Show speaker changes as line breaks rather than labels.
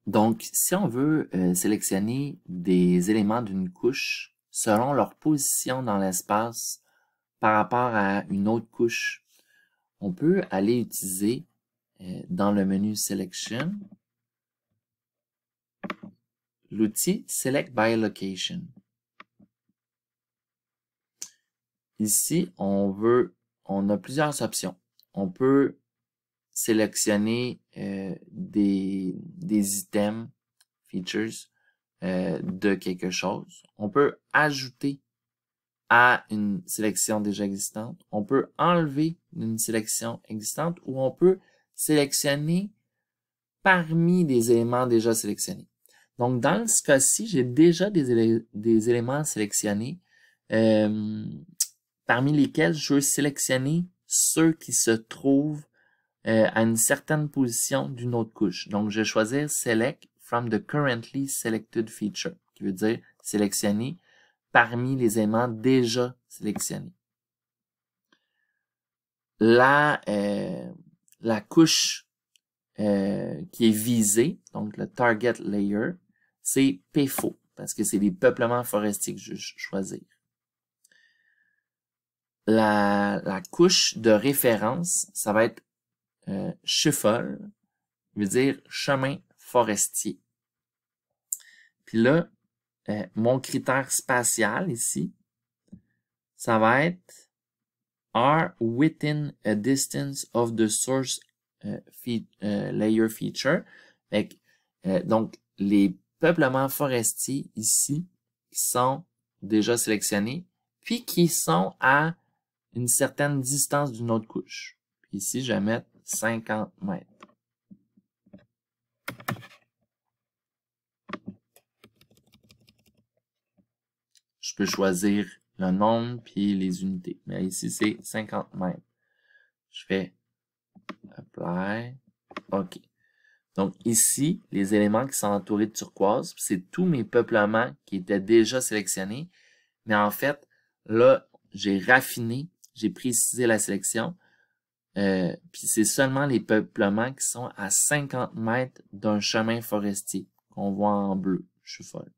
Donc, si on veut sélectionner des éléments d'une couche selon leur position dans l'espace par rapport à une autre couche, on peut aller utiliser dans le menu Selection l'outil Select by Location. Ici, on a plusieurs options. On peut sélectionner des items, features de quelque chose. On peut ajouter à une sélection déjà existante. On peut enlever une sélection existante ou on peut sélectionner parmi des éléments déjà sélectionnés. Donc, dans ce cas-ci, j'ai déjà des éléments sélectionnés parmi lesquels je veux sélectionner ceux qui se trouvent à une certaine position d'une autre couche. Donc, je vais choisir Select from the currently selected feature, qui veut dire sélectionner parmi les éléments déjà sélectionnés. La couche qui est visée, donc le target layer, c'est PFO, parce que c'est les peuplements forestiers que je vais choisir. La couche de référence, ça va être shuffle, qui veut dire chemin forestier. Puis là, mon critère spatial ici, ça va être are within a distance of the source layer feature. Donc, les peuplements forestiers ici qui sont déjà sélectionnés, puis qui sont à une certaine distance d'une autre couche. Puis ici, je vais mettre 50 mètres. Je peux choisir le nombre puis les unités. Mais ici, c'est 50 mètres. Je fais Apply. OK. Donc ici, les éléments qui sont entourés de turquoise, c'est tous mes peuplements qui étaient déjà sélectionnés. Mais en fait, là, j'ai raffiné, j'ai précisé la sélection. Puis c'est seulement les peuplements qui sont à 50 mètres d'un chemin forestier qu'on voit en bleu. Je suis folle.